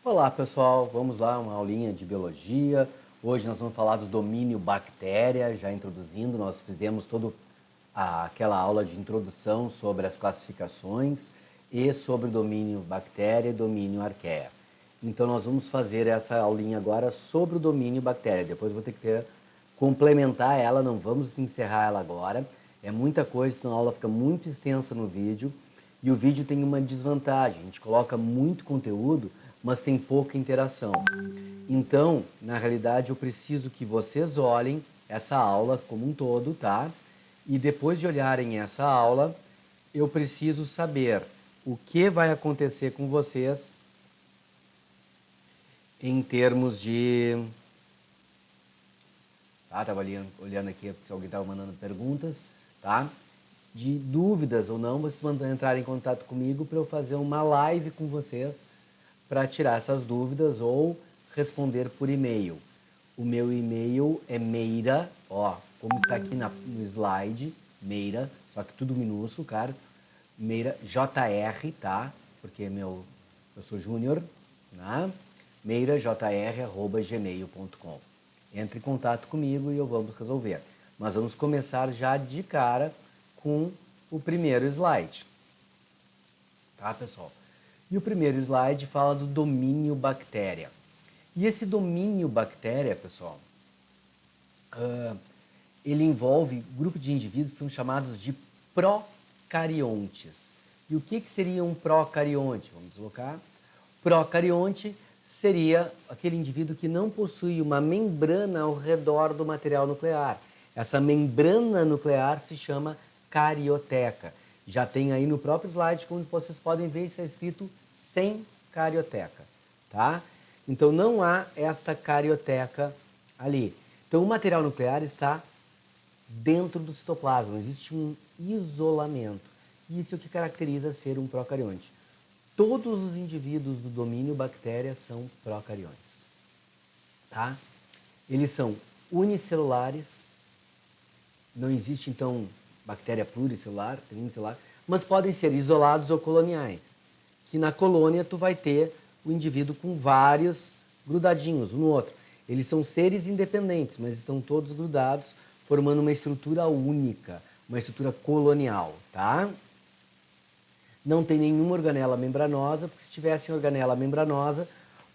Olá pessoal, vamos lá, uma aulinha de biologia. Hoje nós vamos falar do domínio bactéria, já introduzindo, nós fizemos toda aquela aula de introdução sobre as classificações e sobre o domínio bactéria e domínio arqueia. Então nós vamos fazer essa aulinha agora sobre o domínio bactéria, depois vou ter que complementar ela, não vamos encerrar ela agora. É muita coisa, senão a aula fica muito extensa no vídeo e o vídeo tem uma desvantagem, a gente coloca muito conteúdo, mas tem pouca interação. Então, na realidade, eu preciso que vocês olhem essa aula como um todo, tá? E depois de olharem essa aula, eu preciso saber o que vai acontecer com vocês em termos de... Tá? Estava olhando aqui se alguém estava mandando perguntas, tá? De dúvidas ou não, vocês vão entrar em contato comigo para eu fazer uma live com vocês para tirar essas dúvidas ou responder por e-mail. O meu e-mail é Meira, ó, como está aqui no slide, Meira, só que tudo minúsculo, cara. Meira, JR, tá? Porque eu sou júnior, né? meirajr@gmail.com. Entre em contato comigo e eu vamos resolver. Mas vamos começar já de cara com o primeiro slide. Tá, pessoal? E o primeiro slide fala do domínio bactéria. E esse domínio bactéria, pessoal, ele envolve um grupo de indivíduos que são chamados de procariontes. E o que seria um procarionte? Vamos colocar. Procarionte seria aquele indivíduo que não possui uma membrana ao redor do material nuclear. Essa membrana nuclear se chama carioteca. Já tem aí no próprio slide, como vocês podem ver, está escrito sem carioteca, tá? Então não há esta carioteca ali. Então o material nuclear está dentro do citoplasma, não existe um isolamento. Isso é o que caracteriza ser um procarionte. Todos os indivíduos do domínio bactéria são procariontes, tá? Eles são unicelulares, não existe então bactéria pluricelular, tem unicelular, mas podem ser isolados ou coloniais, que na colônia tu vai ter o indivíduo com vários grudadinhos um no outro. Eles são seres independentes, mas estão todos grudados, formando uma estrutura única, uma estrutura colonial, tá? Não tem nenhuma organela membranosa, porque se tivessem organela membranosa,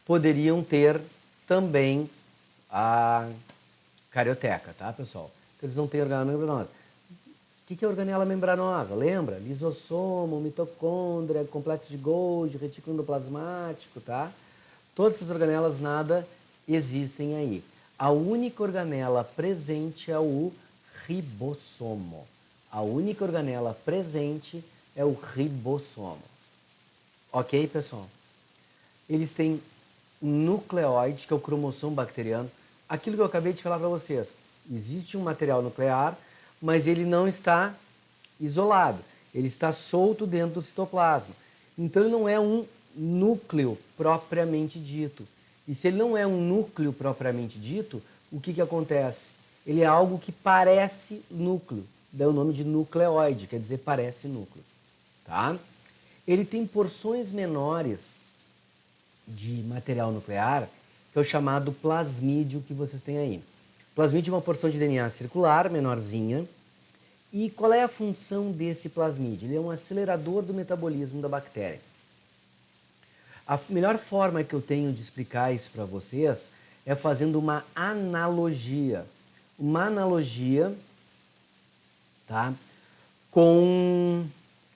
poderiam ter também a carioteca, tá, pessoal? Então, eles não têm organela membranosa. O que é organela membranosa? Lembra? Lisossomo, mitocôndria, complexo de Golgi, retículo endoplasmático, tá? Todas essas organelas nada existem aí. A única organela presente é o ribossomo. A única organela presente é o ribossomo. Ok, pessoal? Eles têm um nucleóide, que é o cromossomo bacteriano. Aquilo que eu acabei de falar para vocês. Existe um material nuclear, mas ele não está isolado, ele está solto dentro do citoplasma. Então ele não é um núcleo propriamente dito. E se ele não é um núcleo propriamente dito, o que acontece? Ele é algo que parece núcleo, dá o nome de nucleóide, quer dizer parece núcleo. Tá? Ele tem porções menores de material nuclear, que é o chamado plasmídio que vocês têm aí. Plasmídio é uma porção de DNA circular, menorzinha. E qual é a função desse plasmídio? Ele é um acelerador do metabolismo da bactéria. A melhor forma que eu tenho de explicar isso para vocês é fazendo uma analogia. Uma analogia, tá? Com...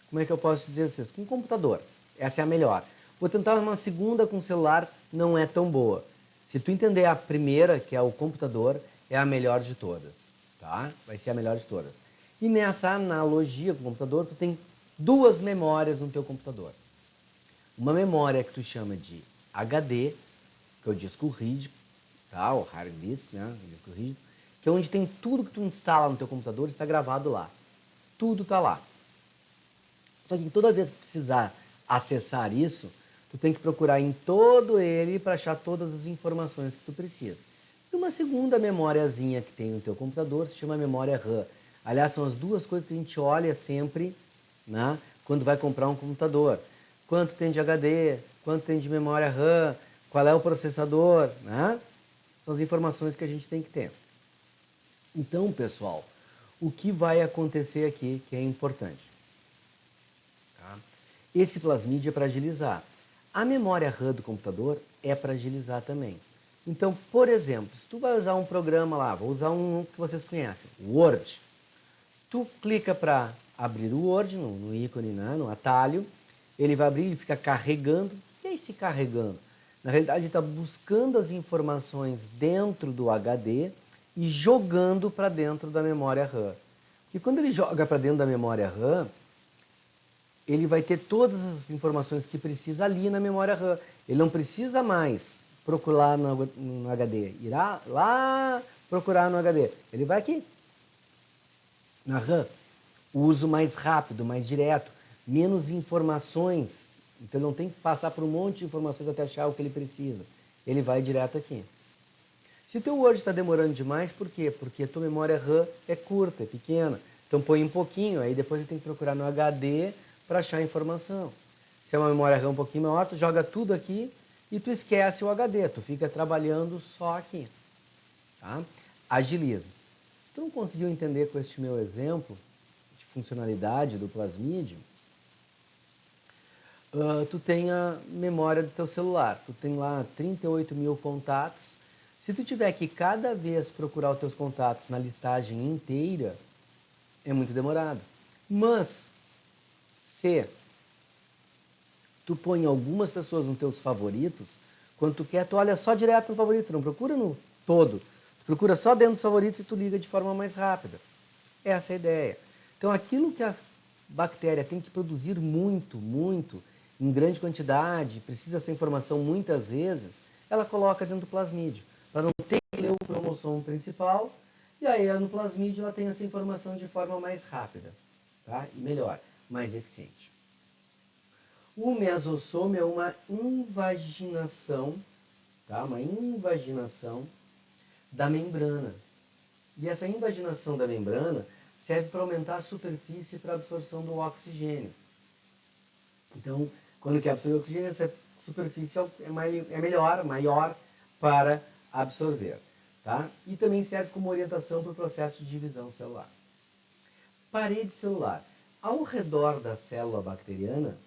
Como é que eu posso dizer vocês? Com um computador. Essa é a melhor. Vou tentar uma segunda com celular, não é tão boa. Se tu entender a primeira, que é o computador, é a melhor de todas, tá? Vai ser a melhor de todas. E nessa analogia com o computador, tu tem duas memórias no teu computador. Uma memória que tu chama de HD, que é o disco rígido, tá? O hard disk, né? O disco rígido, que é onde tem tudo que tu instala no teu computador, está gravado lá. Tudo está lá. Só que toda vez que precisar acessar isso, tu tem que procurar em todo ele para achar todas as informações que tu precisa. E uma segunda memóriazinha que tem no teu computador se chama memória RAM. Aliás, são as duas coisas que a gente olha sempre, né, quando vai comprar um computador. Quanto tem de HD, quanto tem de memória RAM, qual é o processador, né? São as informações que a gente tem que ter. Então, pessoal, o que vai acontecer aqui que é importante? Tá? Esse plasmídio é para agilizar. A memória RAM do computador é para agilizar também. Então, por exemplo, se tu vai usar um programa lá, vou usar um que vocês conhecem, o Word. Tu clica para abrir o Word no ícone, né, no atalho, ele vai abrir, ele fica carregando. E aí se carregando? Na realidade, ele está buscando as informações dentro do HD e jogando para dentro da memória RAM. E quando ele joga para dentro da memória RAM, ele vai ter todas as informações que precisa ali na memória RAM. Ele não precisa mais procurar no HD, irá lá procurar no HD. Ele vai aqui, na RAM. O uso mais rápido, mais direto, menos informações. Então ele não tem que passar por um monte de informações até achar o que ele precisa. Ele vai direto aqui. Se o teu Word está demorando demais, por quê? Porque a tua memória RAM é curta, é pequena. Então põe um pouquinho, aí depois ele tem que procurar no HD para achar a informação. Se é uma memória RAM um pouquinho maior, tu joga tudo aqui e tu esquece o HD, tu fica trabalhando só aqui. Tá? Agiliza. Se tu não conseguiu entender com este meu exemplo de funcionalidade do plasmídio, tu tem a memória do teu celular. Tu tem lá 38 mil contatos. Se tu tiver que cada vez procurar os teus contatos na listagem inteira, é muito demorado. Mas, se tu põe algumas pessoas nos teus favoritos, quando tu quer, tu olha só direto no favorito, não procura no todo. Tu procura só dentro dos favoritos e tu liga de forma mais rápida. Essa é a ideia. Então, aquilo que a bactéria tem que produzir muito, muito, em grande quantidade, precisa essa informação muitas vezes, ela coloca dentro do plasmídio. Ela não tem que ler o cromossomo principal, e aí no plasmídio ela tem essa informação de forma mais rápida, tá? E melhor, mais eficiente. O mesossoma é uma invaginação, tá? Uma invaginação da membrana. E essa invaginação da membrana serve para aumentar a superfície para a absorção do oxigênio. Então, quando quer absorver oxigênio, essa superfície é melhor, maior para absorver. Tá? E também serve como orientação para o processo de divisão celular. Parede celular. Ao redor da célula bacteriana,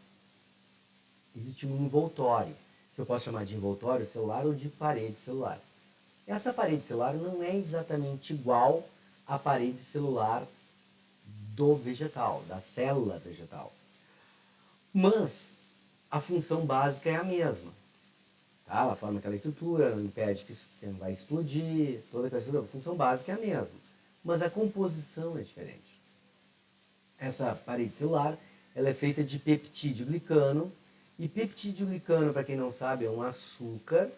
existe um envoltório, que eu posso chamar de envoltório celular ou de parede celular. Essa parede celular não é exatamente igual à parede celular do vegetal, da célula vegetal. Mas a função básica é a mesma. Tá? Ela forma aquela estrutura, impede que não vai explodir, toda aquela estrutura. A função básica é a mesma. Mas a composição é diferente. Essa parede celular ela é feita de peptídeo-glicano. E peptídeo-glicano, para quem não sabe, é um açúcar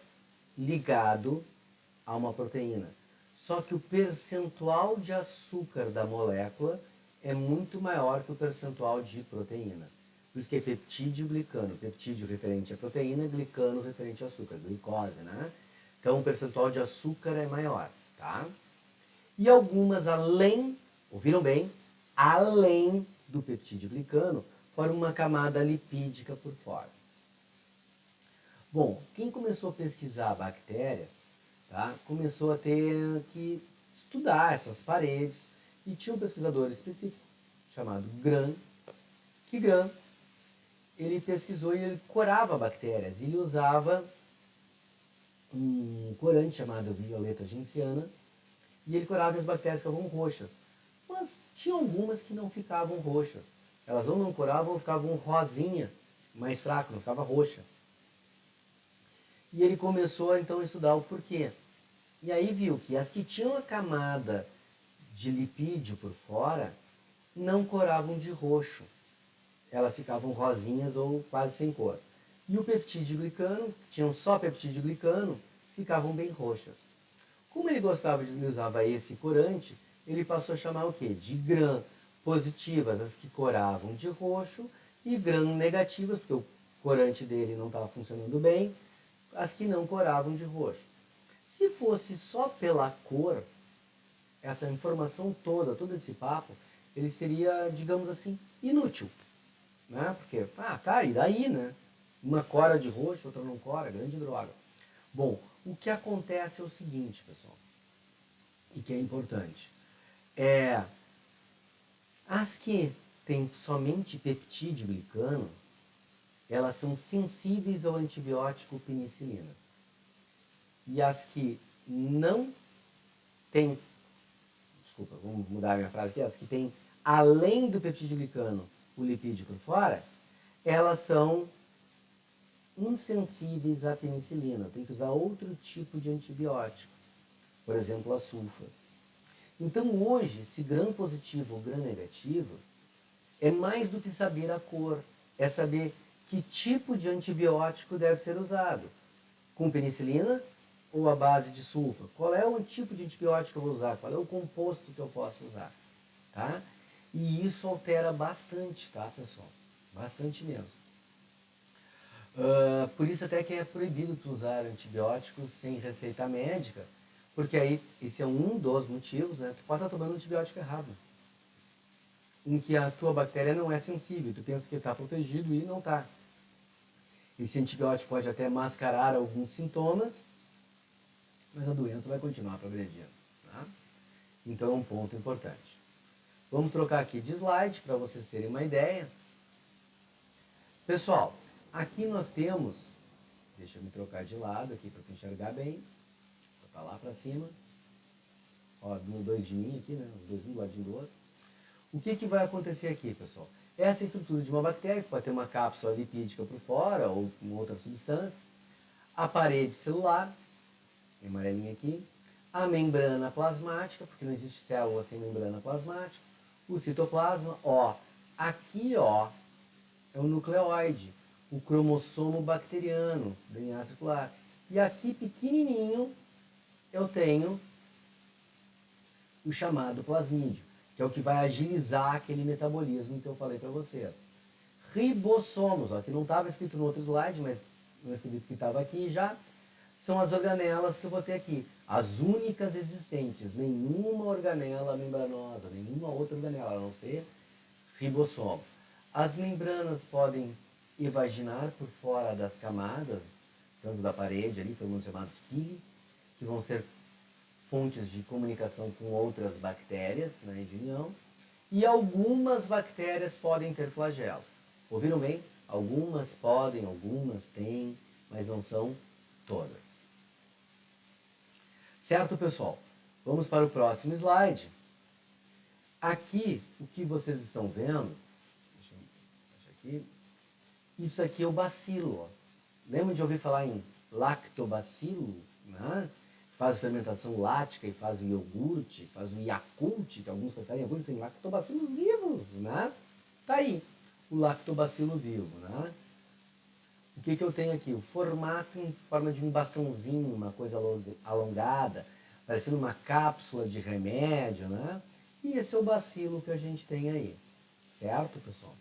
ligado a uma proteína. Só que o percentual de açúcar da molécula é muito maior que o percentual de proteína. Por isso que é peptídeo-glicano. Peptídeo referente à proteína, glicano referente ao açúcar, glicose, né? Então o percentual de açúcar é maior, tá? E algumas além, ouviram bem? Além do peptídeo-glicano, formam uma camada lipídica por fora. Bom, quem começou a pesquisar bactérias, tá? Começou a ter que estudar essas paredes e tinha um pesquisador específico chamado Gram, que Gram ele pesquisou e ele corava bactérias. Ele usava um corante chamado violeta genciana e ele corava as bactérias que ficavam roxas. Mas tinha algumas que não ficavam roxas. Elas ou não coravam ou ficavam rosinha, mais fraco, não ficava roxa. E ele começou então a estudar o porquê. E aí viu que as que tinham a camada de lipídio por fora não coravam de roxo. Elas ficavam rosinhas ou quase sem cor. E o peptídeo-glicano, que tinham só peptídeo-glicano, ficavam bem roxas. Como ele gostava de usava esse corante, ele passou a chamar o quê? De gram positivas, as que coravam de roxo, e gram negativas, porque o corante dele não estava funcionando bem, as que não coravam de roxo. Se fosse só pela cor, essa informação toda, todo esse papo, ele seria, digamos assim, inútil. Né? Porque, tá, e daí, né? Uma cora de roxo, outra não cora, grande droga. Bom, o que acontece é o seguinte, pessoal, e que é importante. As que têm somente peptídeo glicano, elas são sensíveis ao antibiótico penicilina. E as que não têm, desculpa, vamos mudar a minha frase aqui, as que têm, além do peptídeo glicano, o lipídio por fora, elas são insensíveis à penicilina. Tem que usar outro tipo de antibiótico, por exemplo, as sulfas. Então hoje, se gram positivo ou gram negativo, é mais do que saber a cor, é saber que tipo de antibiótico deve ser usado. Com penicilina ou a base de sulfa? Qual é o tipo de antibiótico que eu vou usar? Qual é o composto que eu posso usar? Tá? E isso altera bastante, tá, pessoal? Bastante mesmo. Por isso até que é proibido tu usar antibióticos sem receita médica, porque aí esse é um dos motivos, né? Tu pode estar tomando antibiótico errado, em que a tua bactéria não é sensível, tu pensa que está protegido e não está. Esse antibiótico pode até mascarar alguns sintomas, mas a doença vai continuar progredindo. Tá? Então é um ponto importante. Vamos trocar aqui de slide para vocês terem uma ideia. Pessoal, aqui nós temos, deixa eu me trocar de lado aqui para tu enxergar bem, vou trocar lá para cima, ó, dois de mim aqui, né, os dois um do ladinho do outro. O que vai acontecer aqui, pessoal? Essa estrutura de uma bactéria, que pode ter uma cápsula lipídica por fora ou com outra substância, a parede celular, amarelinha aqui, a membrana plasmática, porque não existe célula sem membrana plasmática, o citoplasma, ó, aqui, ó, é o nucleoide, o cromossomo bacteriano, DNA circular. E aqui, pequenininho, eu tenho o chamado plasmídio, que é o que vai agilizar aquele metabolismo que eu falei para vocês. Ribossomos, ó, que não estava escrito no outro slide, mas não escrevi que estava aqui já, são as organelas que eu vou ter aqui. As únicas existentes, nenhuma organela membranosa, nenhuma outra organela, a não ser ribossomo. As membranas podem evaginar por fora das camadas, tanto da parede ali, formando chamados pili, que vão ser fontes de comunicação com outras bactérias na região, e algumas bactérias podem ter flagelo. Ouviram bem? Algumas podem, algumas têm, mas não são todas. Certo, pessoal? Vamos para o próximo slide. Aqui, o que vocês estão vendo, deixa eu achar aqui, isso aqui é o bacilo. Ó. Lembra de ouvir falar em lactobacilo, né? Faz fermentação lática e faz o iogurte, faz o Yakult, que alguns preferem iogurte, tem lactobacilos vivos, né? Tá aí, o lactobacilo vivo, né? O que eu tenho aqui? O formato em forma de um bastãozinho, uma coisa alongada, parecendo uma cápsula de remédio, né? E esse é o bacilo que a gente tem aí, certo, pessoal?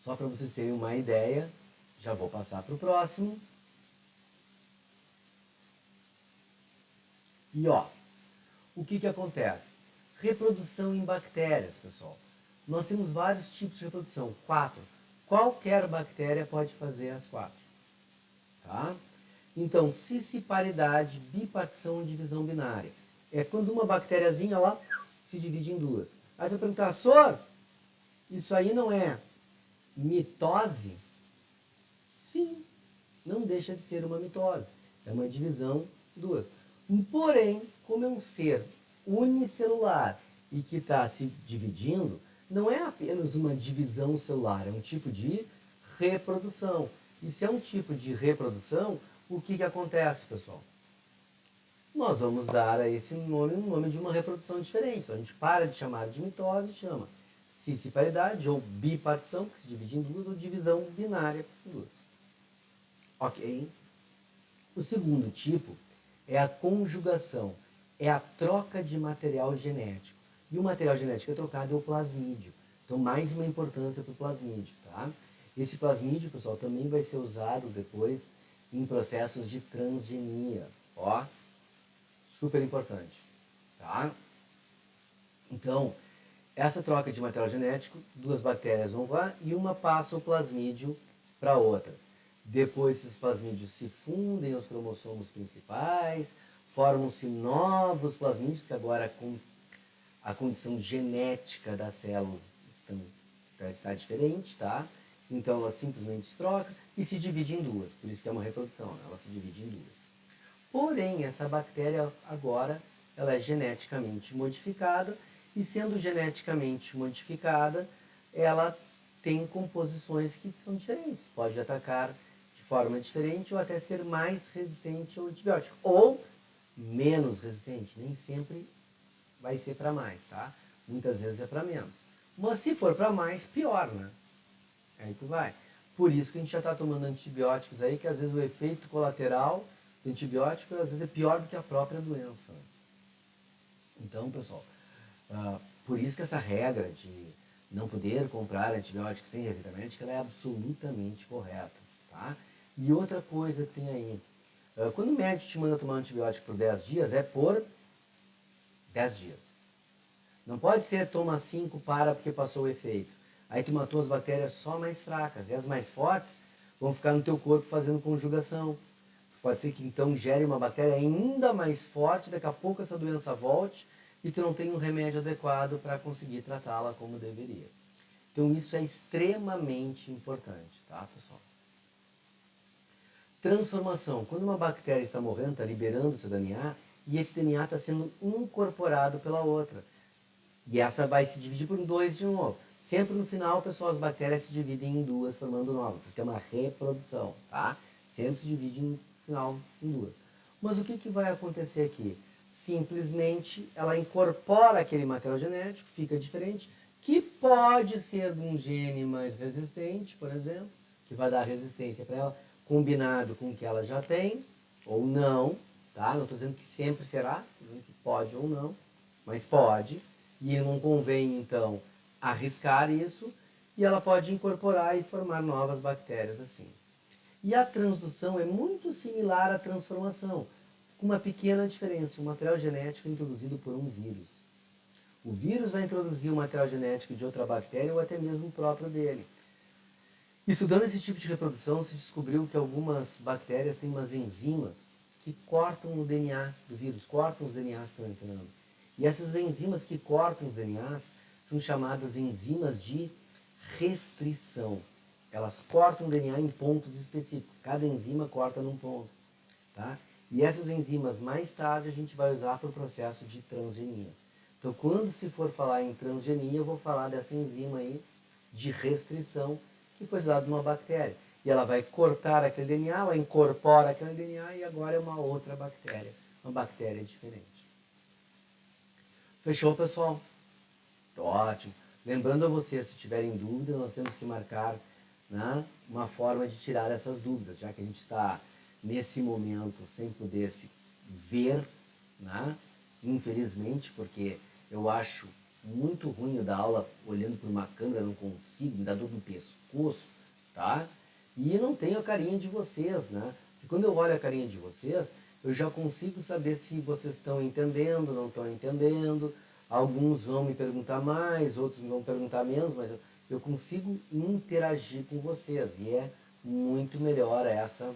Só para vocês terem uma ideia, já vou passar para o próximo. E ó, o que acontece? Reprodução em bactérias, pessoal. Nós temos vários tipos de reprodução, 4. Qualquer bactéria pode fazer as 4. Tá? Então, cisciparidade, bipartição ou divisão binária. É quando uma bactériazinha lá se divide em duas. Aí você vai perguntar, Sor, isso aí não é mitose? Sim, não deixa de ser uma mitose. É uma divisão em duas. Porém, como é um ser unicelular e que está se dividindo, não é apenas uma divisão celular, é um tipo de reprodução. E se é um tipo de reprodução, o que acontece, pessoal? Nós vamos dar a esse nome um nome de uma reprodução diferente. Então, a gente para de chamar de mitose e chama cisciparidade ou bipartição, que se divide em duas, ou divisão binária em duas. Ok? O segundo tipo é a conjugação, é a troca de material genético. E o material genético é trocado é o plasmídio. Então, mais uma importância para o plasmídio, tá? Esse plasmídio, pessoal, também vai ser usado depois em processos de transgenia. Ó, super importante, tá? Então, essa troca de material genético, duas bactérias vão lá e uma passa o plasmídio para outra. Depois esses plasmídios se fundem aos cromossomos principais, formam-se novos plasmídios, que agora com a condição genética das células está diferente, tá? Então ela simplesmente se troca e se divide em duas, por isso que é uma reprodução, né? Ela se divide em duas. Porém, essa bactéria agora ela é geneticamente modificada e sendo geneticamente modificada, ela tem composições que são diferentes, pode atacar de forma diferente ou até ser mais resistente ao antibiótico ou menos resistente, nem sempre vai ser para mais, tá? Muitas vezes é para menos. Mas se for para mais, pior, né? É aí que vai. Por isso que a gente já está tomando antibióticos aí, que às vezes o efeito colateral do antibiótico às vezes é pior do que a própria doença. Então, pessoal, por isso que essa regra de não poder comprar antibióticos sem receita médica ela é absolutamente correta, tá? E outra coisa que tem aí, quando o médico te manda tomar antibiótico por 10 dias, é por 10 dias. Não pode ser toma 5, para porque passou o efeito. Aí tu matou as bactérias só mais fracas. E as mais fortes vão ficar no teu corpo fazendo conjugação. Pode ser que então gere uma bactéria ainda mais forte, daqui a pouco essa doença volte e tu não tem um remédio adequado para conseguir tratá-la como deveria. Então isso é extremamente importante, tá, pessoal? Transformação. Quando uma bactéria está morrendo, está liberando seu DNA, e esse DNA está sendo incorporado pela outra. E essa vai se dividir por 2 de novo. Sempre no final, pessoal, as bactérias se dividem em 2, formando novas. Por isso que é uma reprodução, tá? Sempre se divide no final em 2. Mas o que vai acontecer aqui? Simplesmente ela incorpora aquele material genético, fica diferente, que pode ser de um gene mais resistente, por exemplo, que vai dar resistência para ela, combinado com o que ela já tem, ou não, tá? Não estou dizendo que sempre será, estou dizendo que pode ou não, mas pode. E não convém, então, arriscar isso, e ela pode incorporar e formar novas bactérias assim. E a transdução é muito similar à transformação, com uma pequena diferença. O material genético é introduzido por um vírus. O vírus vai introduzir o material genético de outra bactéria ou até mesmo o próprio dele. Estudando esse tipo de reprodução, se descobriu que algumas bactérias têm umas enzimas que cortam o DNA do vírus, cortam os DNAs que estão entrando. E essas enzimas que cortam os DNAs são chamadas enzimas de restrição. Elas cortam o DNA em pontos específicos. Cada enzima corta num ponto. Tá? E essas enzimas, mais tarde, a gente vai usar para o processo de transgenia. Então, quando se for falar em transgenia, eu vou falar dessa enzima aí de restrição que foi usada numa bactéria. E ela vai cortar aquele DNA, ela incorpora aquele DNA e agora é uma outra bactéria. Uma bactéria diferente. Fechou, pessoal? Ótimo. Lembrando a vocês, se tiverem dúvidas, nós temos que marcar, né, uma forma de tirar essas dúvidas, já que a gente está nesse momento sem poder se ver, né, infelizmente, porque eu acho muito ruim eu dar aula olhando para uma câmera, não consigo, me dá dor no pescoço, tá? E não tenho a carinha de vocês, né? E quando eu olho a carinha de vocês, eu já consigo saber se vocês estão entendendo, não estão entendendo. Alguns vão me perguntar mais, outros vão perguntar menos, mas eu consigo interagir com vocês. E é muito melhor essa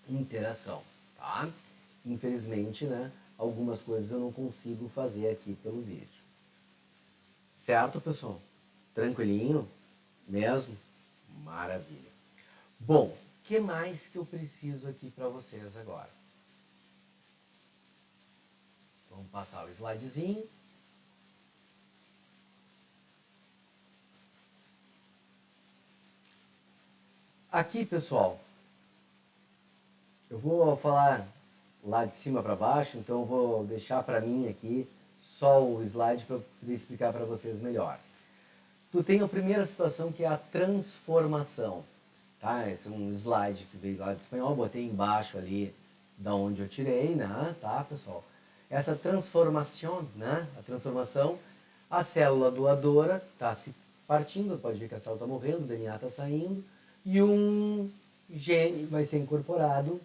interação, tá? Infelizmente, né, algumas coisas eu não consigo fazer aqui pelo vídeo. Certo, pessoal? Tranquilinho? Mesmo? Maravilha. Bom, o que mais que eu preciso aqui para vocês agora? Vamos passar o slidezinho. Aqui, pessoal, eu vou falar lá de cima para baixo, então eu vou deixar para mim aqui só o slide para poder explicar para vocês melhor. Tu tem a primeira situação que é a transformação. Tá? Esse é um slide que veio lá do espanhol, botei embaixo ali da onde eu tirei, né? Tá, pessoal? Essa transformação, né? A transformação, a célula doadora está se partindo, pode ver que a célula está morrendo, o DNA está saindo, e um gene vai ser incorporado,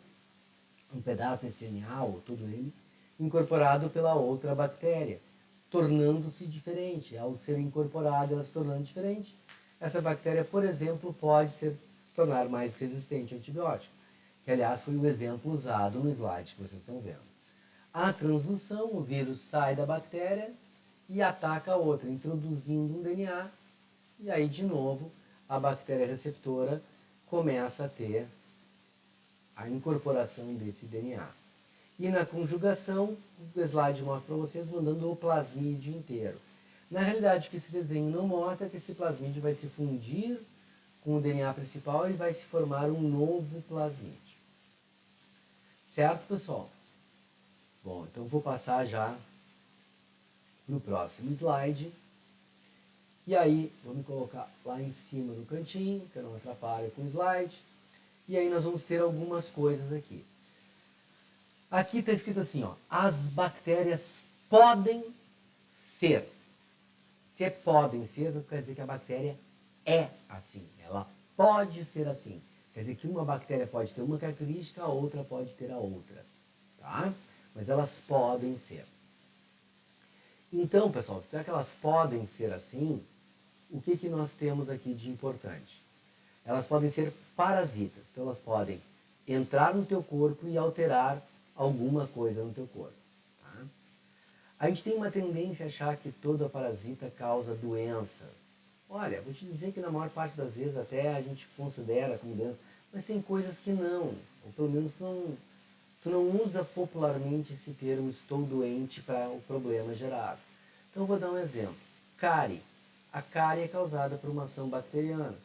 um pedaço desse DNA, ou todo ele, incorporado pela outra bactéria, tornando-se diferente. Ao ser incorporado, ela se tornando diferente. Essa bactéria, por exemplo, pode se tornar mais resistente ao antibiótico, que aliás foi o exemplo usado no slide que vocês estão vendo. A transdução, o vírus sai da bactéria e ataca a outra, introduzindo um DNA, e aí de novo a bactéria receptora começa a ter a incorporação desse DNA. E na conjugação, o slide mostra para vocês mandando o plasmídio inteiro. Na realidade, o que esse desenho não mostra é que esse plasmídio vai se fundir com o DNA principal e vai se formar um novo plasmídio. Certo, pessoal? Bom, então vou passar já no próximo slide. E aí, vou me colocar lá em cima no cantinho, que eu não atrapalhe com o slide. E aí nós vamos ter algumas coisas aqui. Aqui está escrito assim, ó, as bactérias podem ser. Se é podem ser, não quer dizer que a bactéria é assim. Ela pode ser assim. Quer dizer que uma bactéria pode ter uma característica, a outra pode ter a outra. Tá? Mas elas podem ser. Então, pessoal, será que elas podem ser assim? O que nós temos aqui de importante? Elas podem ser parasitas. Então, elas podem entrar no teu corpo e alterar alguma coisa no teu corpo. Tá? A gente tem uma tendência a achar que toda parasita causa doença. Olha, vou te dizer que na maior parte das vezes até a gente considera como doença, mas tem coisas que não. Ou pelo menos tu não usa popularmente esse termo estou doente para o problema gerado. Então vou dar um exemplo. Cárie. A cárie é causada por uma ação bacteriana.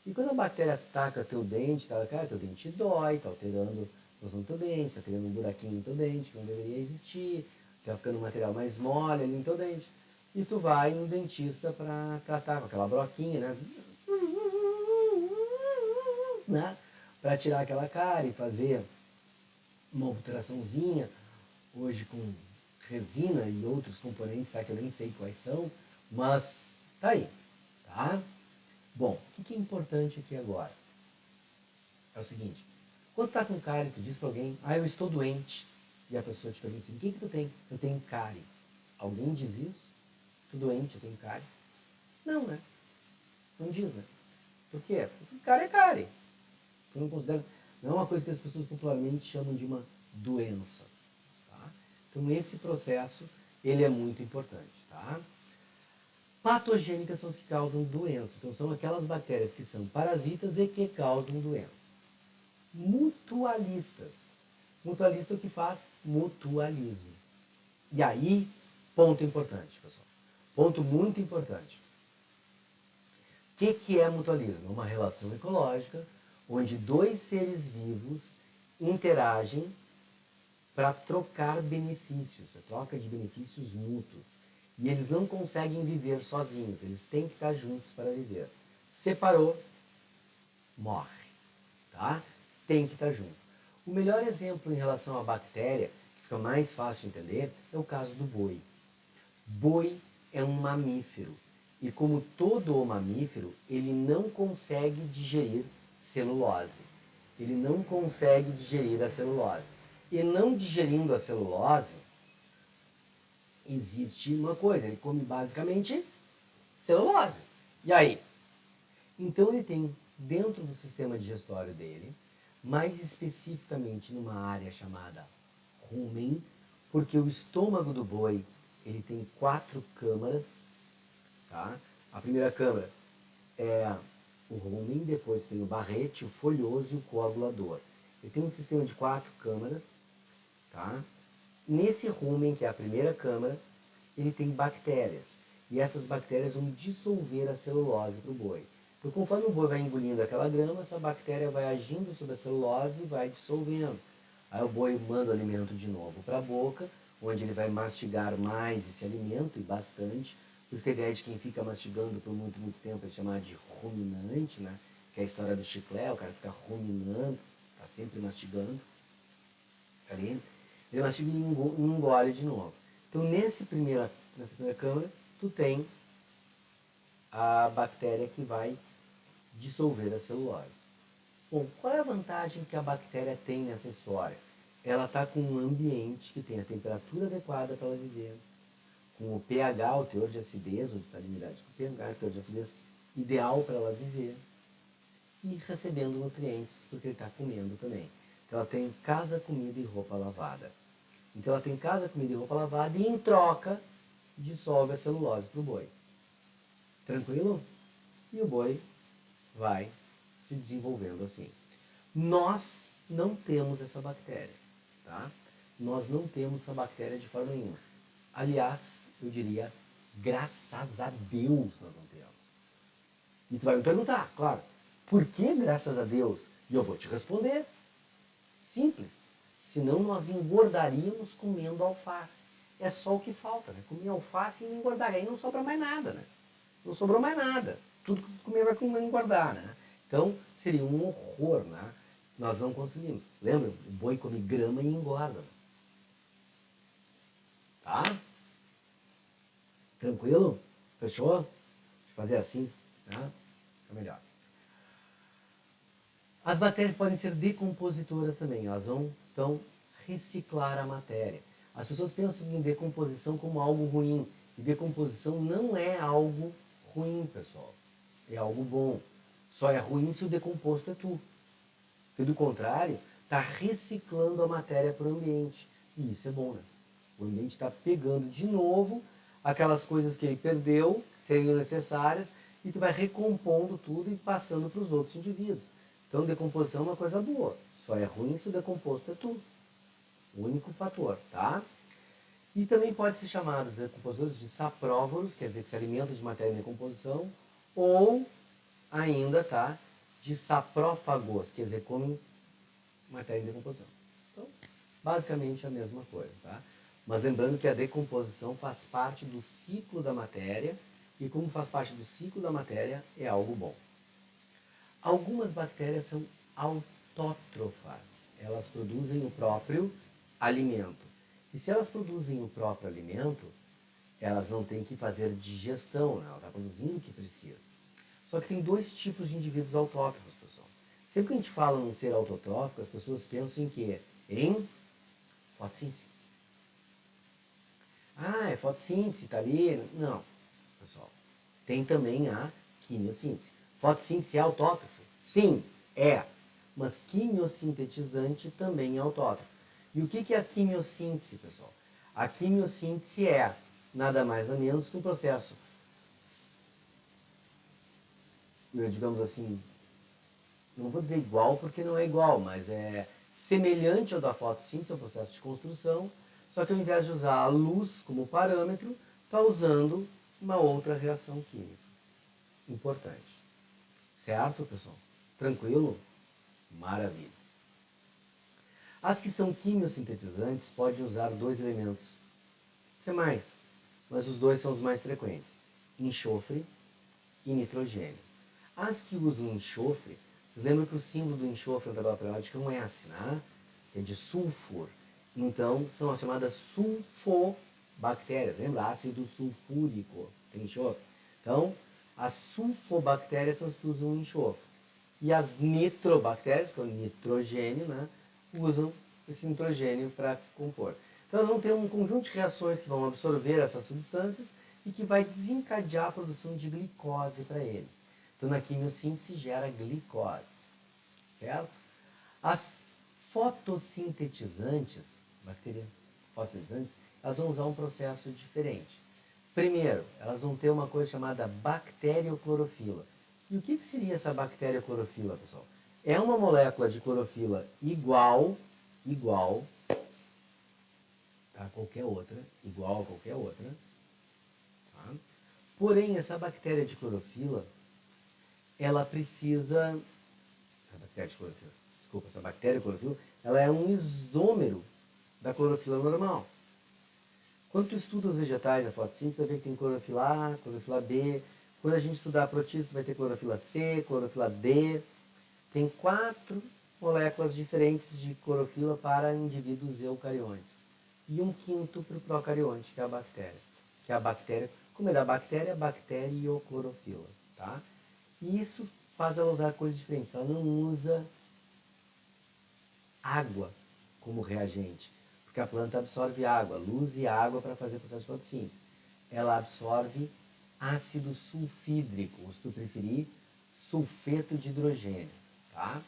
E quando a bactéria ataca teu dente, teu dente dói, está alterando a função do teu dente, está criando um buraquinho no teu dente que não deveria existir, está ficando um material mais mole ali no teu dente. E tu vai no dentista para tratar com aquela broquinha, né? Para tirar aquela cárie, fazer uma obturaçãozinha, hoje com resina e outros componentes, tá? Que eu nem sei quais são, mas tá aí, tá? Bom, o que é importante aqui agora? É o seguinte, quando tá com cárie, tu diz para alguém, eu estou doente, e a pessoa te pergunta assim, o que tu tem? Eu tenho cárie. Alguém diz isso? Estou doente, eu tenho cárie? Não, né? Não diz, né? Por quê? Porque cárie é cárie. Tu não considera, não é uma coisa que as pessoas popularmente chamam de uma doença. Tá? Então esse processo, ele é muito importante. Tá? Patogênicas são as que causam doença. Então são aquelas bactérias que são parasitas e que causam doenças. Mutualistas. Mutualista é o que faz mutualismo. E aí, ponto importante, pessoal. Ponto muito importante. O que é mutualismo? Uma relação ecológica onde dois seres vivos interagem para trocar benefícios, a troca de benefícios mútuos. E eles não conseguem viver sozinhos, eles têm que estar juntos para viver. Separou, morre. Tá? Tem que estar junto. O melhor exemplo em relação à bactéria, que fica mais fácil de entender, é o caso do boi. Boi é um mamífero. E como todo mamífero, ele não consegue digerir celulose. Ele não consegue digerir a celulose. E não digerindo a celulose, existe uma coisa, ele come basicamente celulose. E aí? Então ele tem dentro do sistema digestório dele, mais especificamente numa área chamada rumen, porque o estômago do boi, ele tem 4 câmaras, tá? A primeira câmara é o rumen, depois tem o barrete, o folhoso e o coagulador. Ele tem um sistema de 4 câmaras, tá? Nesse rumen, que é a primeira câmara, ele tem bactérias. E essas bactérias vão dissolver a celulose para o boi. Então, conforme o boi vai engolindo aquela grama, essa bactéria vai agindo sobre a celulose e vai dissolvendo. Aí o boi manda o alimento de novo para a boca, onde ele vai mastigar mais esse alimento, e bastante. Por isso que a ideia de quem fica mastigando por muito, muito tempo é chamar de ruminante, né? Que é a história do chiclete, o cara fica ruminando, tá sempre mastigando. Ali. Ele mastiga e engole de novo. Então, nessa primeira câmara, tu tem a bactéria que vai dissolver a celulose. Bom, qual é a vantagem que a bactéria tem nessa história? Ela está com um ambiente que tem a temperatura adequada para ela viver, com o pH, o teor de acidez ou de salinidade, com o pH, o teor de acidez ideal para ela viver. e recebendo nutrientes, porque ele está comendo também. Então ela tem casa, comida e roupa lavada. Então ela tem casa, comida e roupa lavada e em troca dissolve a celulose para o boi. Tranquilo? E o boi vai se desenvolvendo assim. Nós não temos essa bactéria, tá? Nós não temos essa bactéria de forma nenhuma. Aliás, eu diria, graças a Deus nós não temos. E tu vai me perguntar, claro, por que graças a Deus? E eu vou te responder. Simples. Senão nós engordaríamos comendo alface. É só o que falta, né? Comer alface e engordar. Aí não sobra mais nada, né? Não sobrou mais nada. Tudo que comer vai engordar, né? Então, seria um horror, né? Nós não conseguimos. Lembra? O boi come grama e engorda. Tá? Tranquilo? Fechou? Deixa eu fazer assim, tá? Fica melhor. As bactérias podem ser decompositoras também. Elas vão, então, reciclar a matéria. As pessoas pensam em decomposição como algo ruim. E decomposição não é algo ruim, pessoal. É algo bom. Só é ruim se o decomposto é tu. Porque, do contrário, está reciclando a matéria para o ambiente. E isso é bom, né? O ambiente está pegando de novo aquelas coisas que ele perdeu, que seriam necessárias, e tu vai recompondo tudo e passando para os outros indivíduos. Então, decomposição é uma coisa boa. Só é ruim se o decomposto é tu. O único fator, tá? E também pode ser chamado de decompositores de sapróvoros, quer dizer, que se alimentam de matéria em decomposição, ou ainda, tá? De saprófagos, quer dizer, comem matéria em decomposição. Então, basicamente a mesma coisa, tá? Mas lembrando que a decomposição faz parte do ciclo da matéria, e como faz parte do ciclo da matéria, é algo bom. Algumas bactérias são autótrofas. Elas produzem o próprio alimento. E se elas produzem o próprio alimento, elas não têm que fazer digestão, né? Ela está produzindo o que precisa. Só que tem dois tipos de indivíduos autótrofos, pessoal. Sempre que a gente fala num ser autotrófico, as pessoas pensam em quê? Em fotossíntese. Ah, é fotossíntese, tá ali. Não, pessoal. Tem também a quimiossíntese. Fotossíntese é autótrofo? Sim, é. Mas quimiosintetizante também é autótrofo. E o que é a quimiossíntese, pessoal? A quimiossíntese é nada mais nada menos que um processo, digamos assim, não vou dizer igual porque não é igual, mas é semelhante ao da fotossíntese, ao processo de construção, só que ao invés de usar a luz como parâmetro, está usando uma outra reação química. Importante. Certo, pessoal? Tranquilo? Maravilha. As que são quimiosintetizantes podem usar dois elementos. Isso é mais, mas os dois são os mais frequentes. Enxofre e nitrogênio. As que usam enxofre, vocês lembram que o símbolo do enxofre na tabela periódica é um S, né? É de sulfur. Então, são as chamadas sulfobactérias. Lembra? Ácido sulfúrico tem enxofre. Então, as sulfobactérias são as que usam enxofre. E as nitrobactérias, que é o nitrogênio, né? Usam esse nitrogênio para compor. Então, vão ter um conjunto de reações que vão absorver essas substâncias e que vai desencadear a produção de glicose para eles. Então, na quimiossíntese gera glicose, certo? As fotossintetizantes, bactérias fotossintetizantes, elas vão usar um processo diferente. Primeiro, elas vão ter uma coisa chamada bacterioclorofila. E o que seria essa bacterioclorofila, pessoal? É uma molécula de clorofila igual a qualquer outra, tá? Porém, essa bactéria de clorofila, ela precisa, essa bactéria clorofila, ela é um isômero da clorofila normal. Quando tu estuda os vegetais da fotossíntese, você vai ver que tem clorofila A, clorofila B. Quando a gente estudar a protista, vai ter clorofila C, clorofila D. Tem 4 moléculas diferentes de clorofila para indivíduos eucariontes. E um quinto para o procarionte, que é a bactéria. Que é a bactéria, como é da bactéria, bacterioclorofila, tá? E isso faz ela usar coisas diferentes. Ela não usa água como reagente, porque a planta absorve água, luz e água para fazer o processo de fotossíntese. Ela absorve ácido sulfídrico, ou se tu preferir, sulfeto de hidrogênio. tá?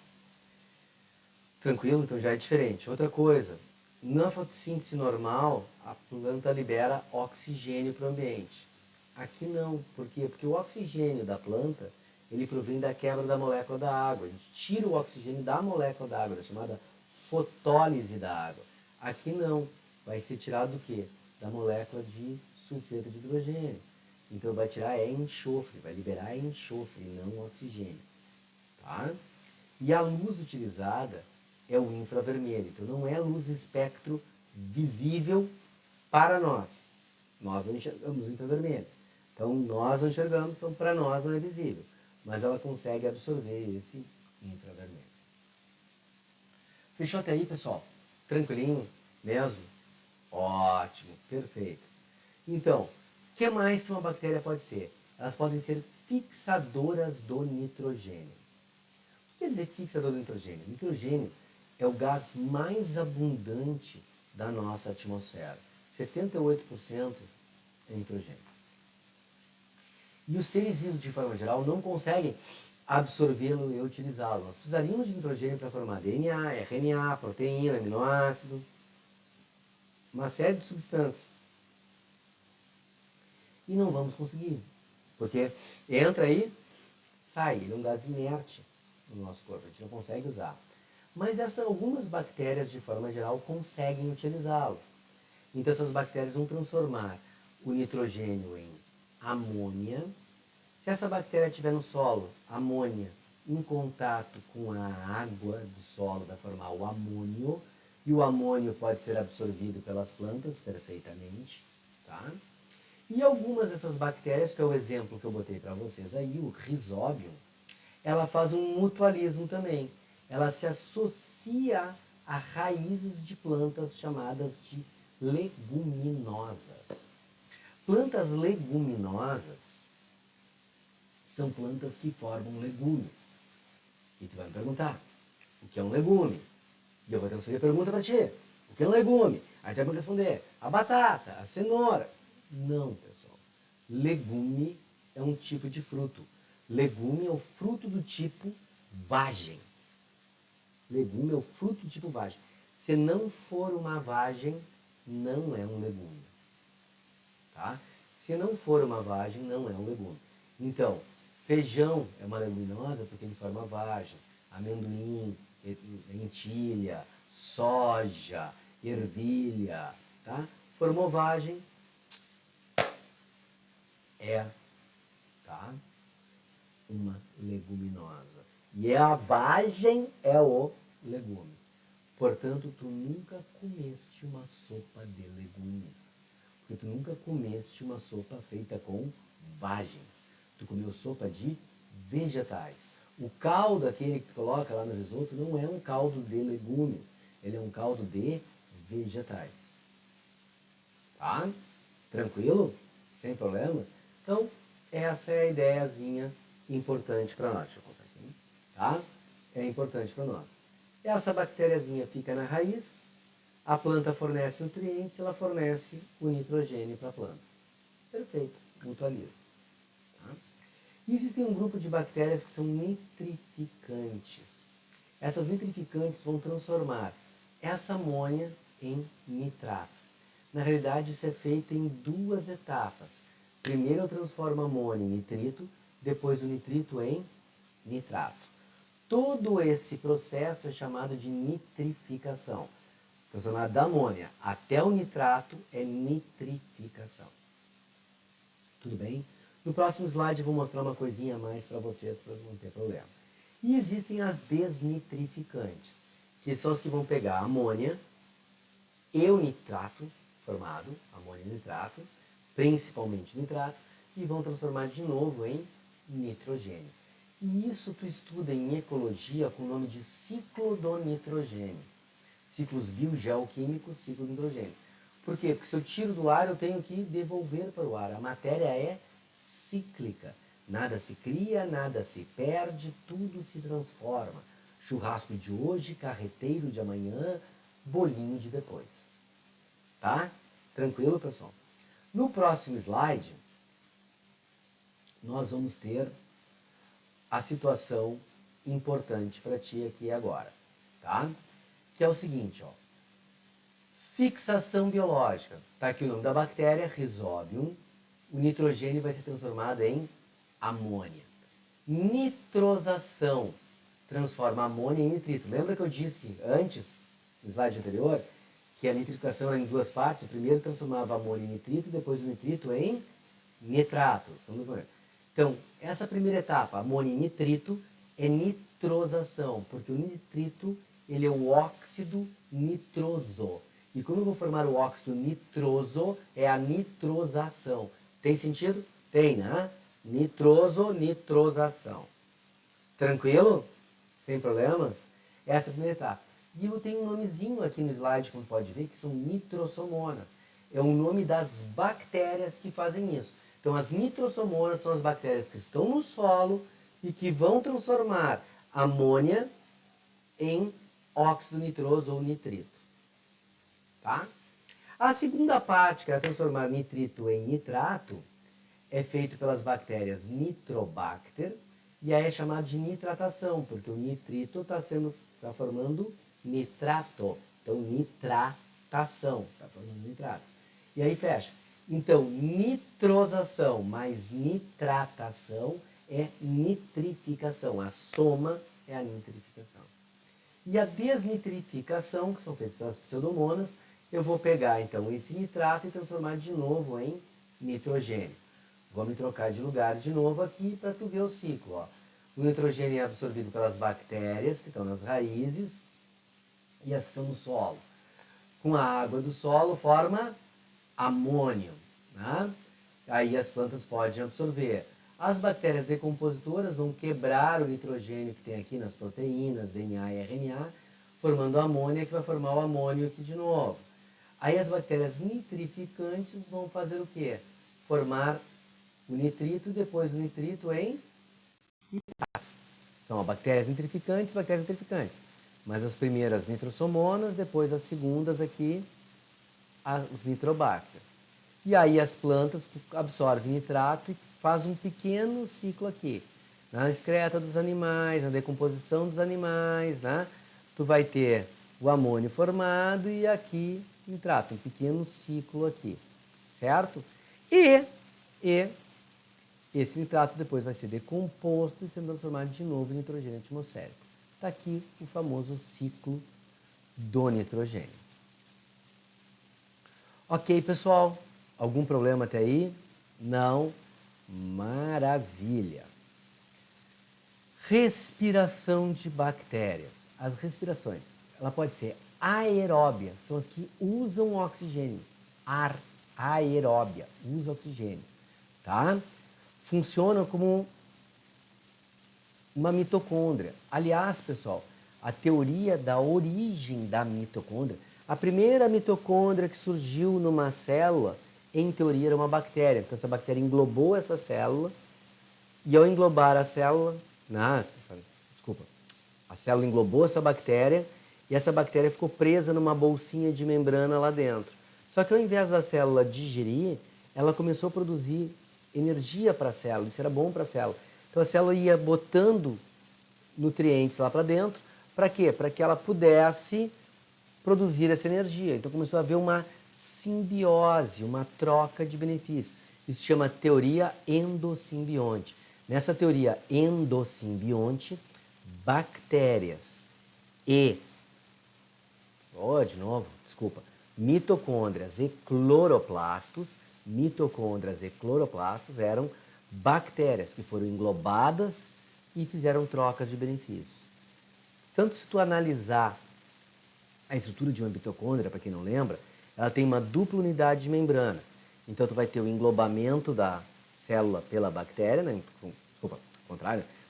Tranquilo? Então já é diferente. Outra coisa, na fotossíntese normal, a planta libera oxigênio para o ambiente. Aqui não. Por quê? Porque o oxigênio da planta, ele provém da quebra da molécula da água. A gente tira o oxigênio da molécula da água, chamada fotólise da água. Aqui não. Vai ser tirado do quê? Da molécula de sulfeto de hidrogênio. Então vai tirar enxofre, vai liberar enxofre, não oxigênio. Tá? E a luz utilizada é o infravermelho. Então não é luz espectro visível para nós. Nós não enxergamos o infravermelho. Então nós não enxergamos, então para nós não é visível. Mas ela consegue absorver esse infravermelho. Fechou até aí, pessoal? Tranquilinho? Mesmo? Ótimo, perfeito. Então, o que mais que uma bactéria pode ser? Elas podem ser fixadoras do nitrogênio. O que quer dizer fixador do nitrogênio? O nitrogênio é o gás mais abundante da nossa atmosfera. 78% é nitrogênio. E os seres vivos, de forma geral, não conseguem absorvê-lo e utilizá-lo. Nós precisaríamos de nitrogênio para formar DNA, RNA, proteína, aminoácido, uma série de substâncias. E não vamos conseguir, porque entra aí, sai, ele é um gás inerte no nosso corpo, a gente não consegue usar. Mas algumas bactérias, de forma geral, conseguem utilizá-lo. Então essas bactérias vão transformar o nitrogênio em amônia. Se essa bactéria estiver no solo, amônia, em contato com a água do solo, vai formar o amônio, e o amônio pode ser absorvido pelas plantas perfeitamente, tá? E algumas dessas bactérias, que é o exemplo que eu botei para vocês aí, o Rhizobium, ela faz um mutualismo também. Ela se associa a raízes de plantas chamadas de leguminosas. Plantas leguminosas são plantas que formam legumes. E tu vai me perguntar, o que é um legume? E eu vou transferir a pergunta para ti. O que é um legume? Aí tu vai me responder, a batata, a cenoura. Não, pessoal. Legume é um tipo de fruto. Legume é o fruto do tipo vagem. Legume é o fruto do tipo vagem. Se não for uma vagem, não é um legume. Tá? Se não for uma vagem, não é um legume. Então, feijão é uma leguminosa porque ele forma vagem. Amendoim, lentilha, soja, ervilha, tá? Formou vagem, tá? Uma leguminosa. E a vagem é o legume. Portanto, tu nunca comeste uma sopa de legumes. Porque tu nunca comeste uma sopa feita com vagens. Tu comeu sopa de vegetais. O caldo, aquele que tu coloca lá no risoto, não é um caldo de legumes. Ele é um caldo de vegetais. Tá? Tranquilo? Sem problema? Então, essa é a ideiazinha importante para nós. Deixa eu colocar aqui. Tá? É importante para nós. Essa bactériazinha fica na raiz, a planta fornece nutrientes, ela fornece o nitrogênio para a planta. Perfeito, mutualismo. Tá? E existem um grupo de bactérias que são nitrificantes. Essas nitrificantes vão transformar essa amônia em nitrato. Na realidade, isso é feito em duas etapas. Primeiro eu transformo a amônia em nitrito, depois o nitrito em nitrato. Todo esse processo é chamado de nitrificação. Transformar da amônia até o nitrato é nitrificação. Tudo bem? No próximo slide eu vou mostrar uma coisinha a mais para vocês, para não ter problema. E existem as desnitrificantes, que são as que vão pegar a amônia e o nitrato formado, amônia e nitrato, principalmente nitrato, e vão transformar de novo em nitrogênio. E isso tu estuda em ecologia com o nome de ciclo do nitrogênio. Ciclos biogeoquímicos, ciclo do nitrogênio. Por quê? Porque se eu tiro do ar, eu tenho que devolver para o ar. A matéria é cíclica. Nada se cria, nada se perde, tudo se transforma. Churrasco de hoje, carreteiro de amanhã, bolinho de depois. Tá? Tranquilo, pessoal? No próximo slide, nós vamos ter a situação importante para ti aqui e agora, tá? Que é o seguinte, ó. Fixação biológica. Tá aqui o nome da bactéria, Rhizobium. O nitrogênio vai ser transformado em amônia. Nitrosação. Transforma amônia em nitrito. Lembra que eu disse antes, no slide anterior, que a nitrificação era em duas partes? O primeiro transformava amônia em nitrito, depois o nitrito em nitrato. Então, essa primeira etapa, amônia em nitrito, é nitrosação, porque o nitrito ele é um óxido nitroso. E como eu vou formar o óxido nitroso, é a nitrosação. Tem sentido? Tem, né? Nitroso, nitrosação. Tranquilo? Sem problemas? Essa é a primeira etapa. E eu tenho um nomezinho aqui no slide, como pode ver, que são nitrosomonas. É o nome das bactérias que fazem isso. Então, as nitrosomonas são as bactérias que estão no solo e que vão transformar amônia em óxido nitroso ou nitrito. Tá? A segunda parte, que é transformar nitrito em nitrato, é feito pelas bactérias Nitrobacter, e aí é chamado de nitratação, porque o nitrito está formando nitrato. Então, nitratação, está formando nitrato. E aí fecha. Então, nitrosação mais nitratação é nitrificação. A soma é a nitrificação. E a desnitrificação, que são feitas pelas pseudomonas, eu vou pegar então esse nitrato e transformar de novo em nitrogênio. Vou me trocar de lugar de novo aqui para tu ver o ciclo. Ó. O nitrogênio é absorvido pelas bactérias que estão nas raízes e as que estão no solo. Com a água do solo forma amônio. Né? Aí as plantas podem absorver. As bactérias decompositoras vão quebrar o nitrogênio que tem aqui nas proteínas, DNA e RNA, formando amônia, que vai formar o amônio aqui de novo. Aí as bactérias nitrificantes vão fazer o quê? Formar o nitrito, depois o nitrito em nitrato. Então, bactérias nitrificantes. Mas as primeiras nitrosomonas, depois as segundas aqui, os nitrobacter. E aí as plantas absorvem nitrato e faz um pequeno ciclo aqui. Na excreta dos animais, na decomposição dos animais, né? Tu vai ter o amônio formado e aqui nitrato, um pequeno ciclo aqui, certo? E esse nitrato depois vai ser decomposto e sendo transformado de novo em nitrogênio atmosférico. Está aqui o famoso ciclo do nitrogênio. Ok, pessoal? Algum problema até aí? Não? Maravilha! Respiração de bactérias. As respirações, ela pode ser aeróbia, são as que usam oxigênio. Aeróbia, usa oxigênio. Tá? Funcionam como uma mitocôndria. Aliás, pessoal, a teoria da origem da mitocôndria, a primeira mitocôndria que surgiu numa célula, em teoria, era uma bactéria. Então, essa bactéria englobou essa célula e ao englobar a célula, a célula englobou essa bactéria e essa bactéria ficou presa numa bolsinha de membrana lá dentro. Só que ao invés da célula digerir, ela começou a produzir energia para a célula. Isso era bom para a célula. Então a célula ia botando nutrientes lá para dentro. Para quê? Para que ela pudesse produzir essa energia. Então começou a haver uma simbiose, uma troca de benefícios. Isso se chama teoria endossimbionte. Nessa teoria endossimbionte, bactérias mitocôndrias e cloroplastos eram bactérias que foram englobadas e fizeram trocas de benefícios. Tanto se tu analisar a estrutura de uma mitocôndria, para quem não lembra, ela tem uma dupla unidade de membrana. Então tu vai ter o englobamento da célula pela bactéria,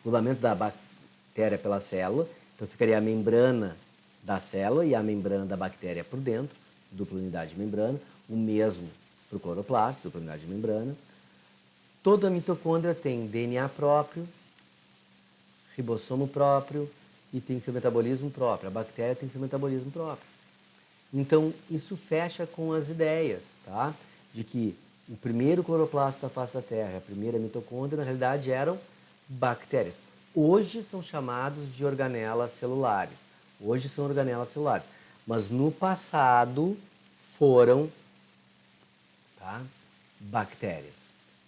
englobamento da bactéria pela célula, então ficaria a membrana da célula e a membrana da bactéria por dentro, dupla unidade de membrana, o mesmo para o cloroplasto, dupla unidade de membrana. Toda mitocôndria tem DNA próprio, ribossomo próprio e tem seu metabolismo próprio. A bactéria tem seu metabolismo próprio. Então, isso fecha com as ideias, tá? De que o primeiro cloroplasto da face da Terra, a primeira mitocôndria, na realidade eram bactérias. hoje são chamados de organelas celulares. Hoje são organelas celulares. Mas no passado foram, tá, bactérias.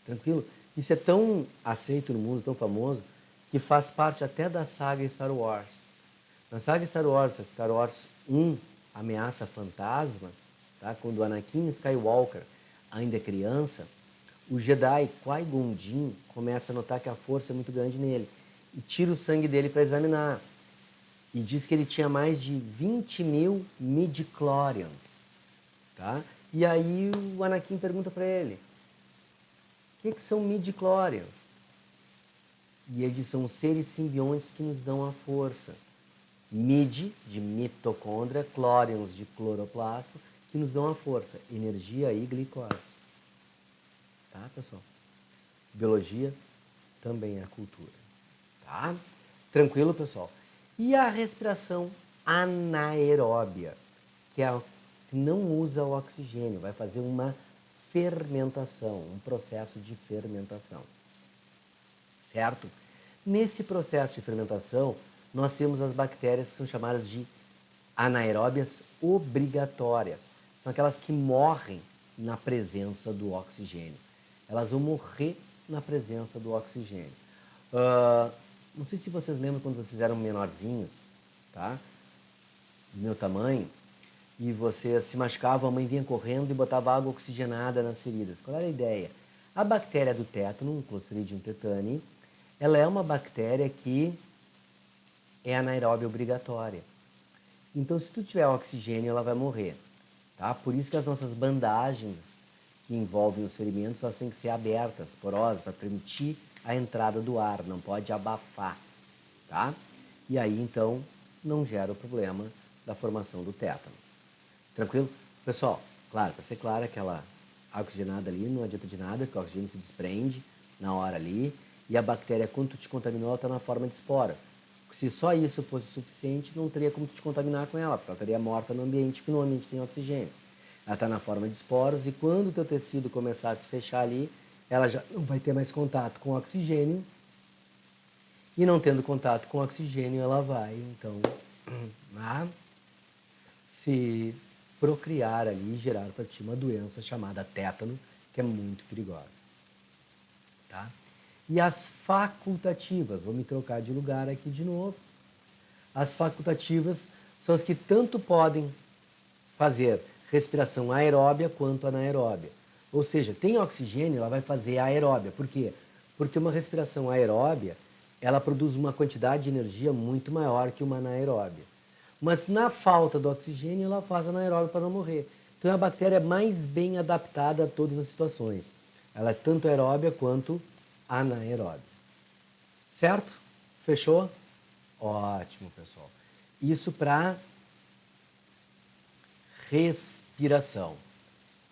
Tranquilo? Isso é tão aceito no mundo, tão famoso, que faz parte até da saga Star Wars. Na saga Star Wars 1, Ameaça Fantasma, tá? Quando o Anakin Skywalker ainda é criança, o Jedi Qui-Gon Jinn começa a notar que a força é muito grande nele e tira o sangue dele para examinar. E diz que ele tinha mais de 20 mil midi-chlorians. Tá? E aí o Anakin pergunta para ele, o que são midi-chlorians? E eles são seres simbiontes que nos dão a força. Midi, de mitocôndria, chlorians, de cloroplasto, que nos dão a força, energia e glicose. Tá, pessoal? Biologia também é cultura. Tá? Tranquilo, pessoal? E a respiração anaeróbia, que é a que não usa o oxigênio, vai fazer uma fermentação, um processo de fermentação. Certo? Nesse processo de fermentação, nós temos as bactérias que são chamadas de anaeróbias obrigatórias. São aquelas que morrem na presença do oxigênio. Elas vão morrer na presença do oxigênio. Não sei se vocês lembram quando vocês eram menorzinhos, tá? Do meu tamanho, e você se machucava, a mãe vinha correndo e botava água oxigenada nas feridas. Qual era a ideia? A bactéria do tétano, Clostridium tetani, ela é uma bactéria que é anaeróbia obrigatória. Então, se tu tiver oxigênio, ela vai morrer. Tá? Por isso que as nossas bandagens que envolvem os ferimentos, elas têm que ser abertas, porosas, para permitir a entrada do ar, não pode abafar. Tá? E aí, então, não gera o problema da formação do tétano. Tranquilo? Pessoal, claro, para ser claro, aquela água oxigenada ali não adianta de nada, porque o oxigênio se desprende na hora ali, e a bactéria, quando tu te contaminou, ela está na forma de espora. Se só isso fosse suficiente, não teria como tu te contaminar com ela, porque ela estaria morta no ambiente, porque no ambiente tem oxigênio. Ela está na forma de esporos, e quando o teu tecido começar a se fechar ali, ela já não vai ter mais contato com o oxigênio, e não tendo contato com o oxigênio, ela vai, então, se procriar ali e gerar para ti uma doença chamada tétano, que é muito perigosa. Tá? E as facultativas, vou me trocar de lugar aqui de novo. As facultativas são as que tanto podem fazer respiração aeróbia quanto anaeróbia. Ou seja, tem oxigênio, ela vai fazer aeróbia. Por quê? Porque uma respiração aeróbia, ela produz uma quantidade de energia muito maior que uma anaeróbia. Mas na falta do oxigênio, ela faz anaeróbia para não morrer. Então é a bactéria mais bem adaptada a todas as situações. Ela é tanto aeróbia quanto anaeróbia. Certo? Fechou? Ótimo, pessoal. Isso para respiração.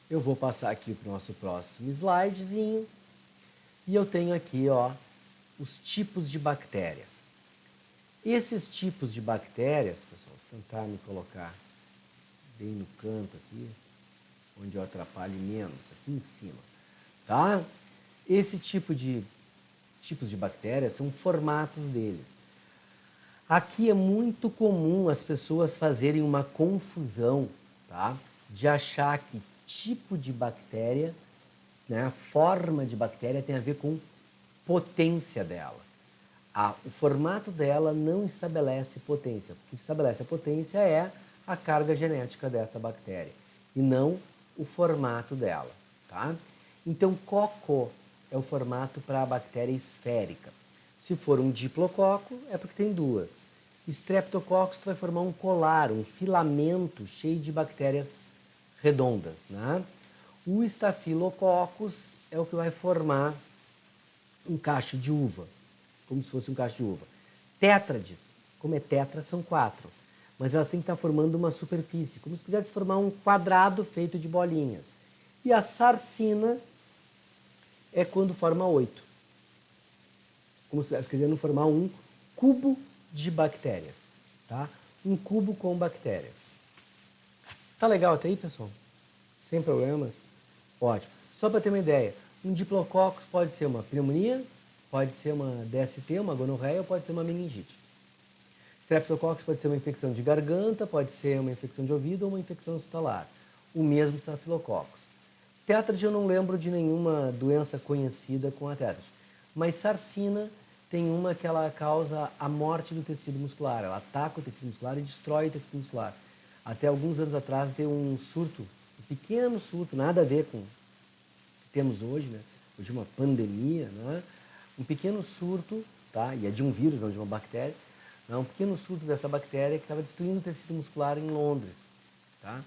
Eu vou passar aqui para o nosso próximo slidezinho. E eu tenho aqui, ó, os tipos de bactérias. Esses tipos de bactérias, pessoal, vou tentar me colocar bem no canto aqui, onde eu atrapalhe menos, aqui em cima, tá? Esse tipo de tipos de bactérias são formatos deles. Aqui é muito comum as pessoas fazerem uma confusão, tá? De achar que tipo de bactéria, né, a forma de bactéria tem a ver com potência dela. O formato dela não estabelece potência. O que estabelece a potência é a carga genética dessa bactéria e não o formato dela. Tá? Então, coco é o formato para a bactéria esférica. Se for um diplococo, é porque tem duas. Streptococcus vai formar um colar, um filamento cheio de bactérias redondas. Né? O Staphylococcus é o que vai formar um cacho de uva, como se fosse um cacho de uva. Tétrades, como é tetra, são 4. Mas elas têm que estar formando uma superfície, como se quisesse formar um quadrado feito de bolinhas. E a sarcina é quando forma 8. Como se estivesse querendo formar um cubo de bactérias. Tá? Um cubo com bactérias. Tá legal até aí, pessoal? Sem problemas? Ótimo. Só para ter uma ideia, um diplococcus pode ser uma pneumonia, pode ser uma DST, uma gonorreia ou pode ser uma meningite. Streptococcus pode ser uma infecção de garganta, pode ser uma infecção de ouvido ou uma infecção hospitalar. O mesmo Staphylococcus. Tétrade eu não lembro de nenhuma doença conhecida com a tétrade. Mas sarcina tem uma que ela causa a morte do tecido muscular. Ela ataca o tecido muscular e destrói o tecido muscular. Até alguns anos atrás deu um surto, um pequeno surto, nada a ver com o que temos hoje, né? Hoje uma pandemia, né? Um pequeno surto, tá? E é de um vírus, não de uma bactéria. Um pequeno surto dessa bactéria que estava destruindo o tecido muscular em Londres. Tá?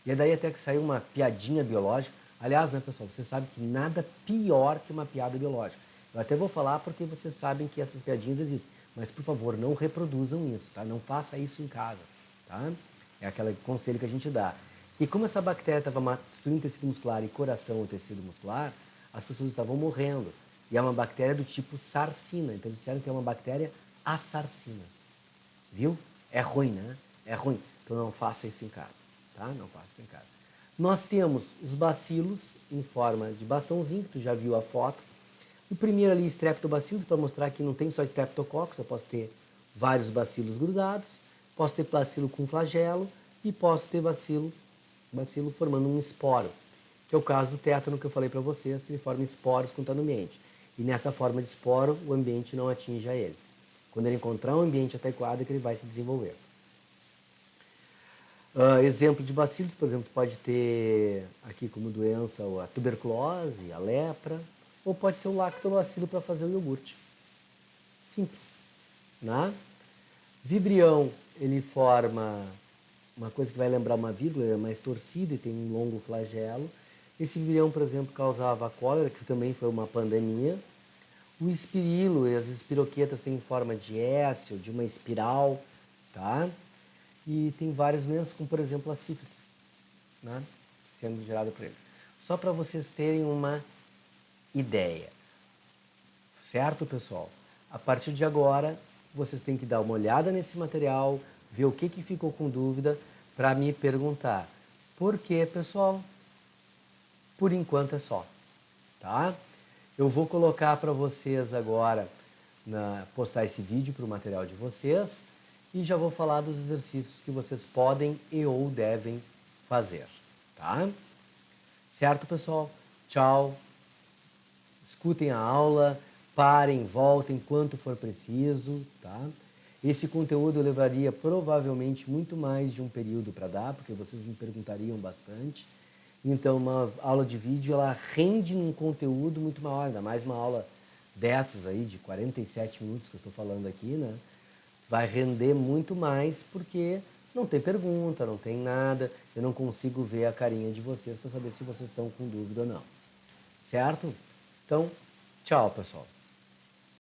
E é daí até que saiu uma piadinha biológica. Aliás, né, pessoal, você sabe que nada pior que uma piada biológica. Eu até vou falar porque vocês sabem que essas piadinhas existem. Mas, por favor, não reproduzam isso, tá? Não faça isso em casa, tá? É aquele conselho que a gente dá. E como essa bactéria estava destruindo o tecido muscular e coração o tecido muscular, as pessoas estavam morrendo. E é uma bactéria do tipo sarcina. Então, eles disseram que é uma bactéria assarsina. Viu? É ruim, né? É ruim. Então não faça isso em casa, tá? Não faça isso em casa. Nós temos os bacilos em forma de bastãozinho, que tu já viu a foto. O primeiro ali, Streptobacillus, para mostrar que não tem só Streptococcus, eu posso ter vários bacilos grudados, posso ter bacilo com flagelo e posso ter bacilo formando um esporo, que é o caso do tétano que eu falei para vocês, que ele forma esporos quando está no ambiente. E nessa forma de esporo, o ambiente não atinge a ele. Quando ele encontrar um ambiente adequado é que ele vai se desenvolver. Exemplo de bacilos, por exemplo, pode ter aqui como doença a tuberculose, a lepra, ou pode ser o lactobacilo para fazer o iogurte. Simples. Né? Vibrião, ele forma uma coisa que vai lembrar uma vírgula, é mais torcida e tem um longo flagelo. Esse vibrião, por exemplo, causava a cólera, que também foi uma pandemia. O espirilo e as espiroquetas têm forma de S ou de uma espiral, tá? E tem várias doenças, como por exemplo a sífilis, né? Sendo gerada por ele. Só para vocês terem uma ideia. Certo, pessoal? A partir de agora, vocês têm que dar uma olhada nesse material, ver o que ficou com dúvida, para me perguntar. Por quê, pessoal? Por enquanto é só, tá? Eu vou colocar para vocês agora, postar esse vídeo para o material de vocês e já vou falar dos exercícios que vocês podem e ou devem fazer, tá? Certo, pessoal? Tchau. Escutem a aula, parem, voltem enquanto for preciso, tá? Esse conteúdo eu levaria provavelmente muito mais de um período para dar, porque vocês me perguntariam bastante. Então, uma aula de vídeo, ela rende um conteúdo muito maior, ainda mais uma aula dessas aí, de 47 minutos que eu estou falando aqui, né? Vai render muito mais porque não tem pergunta, não tem nada, eu não consigo ver a carinha de vocês para saber se vocês estão com dúvida ou não. Certo? Então, tchau, pessoal.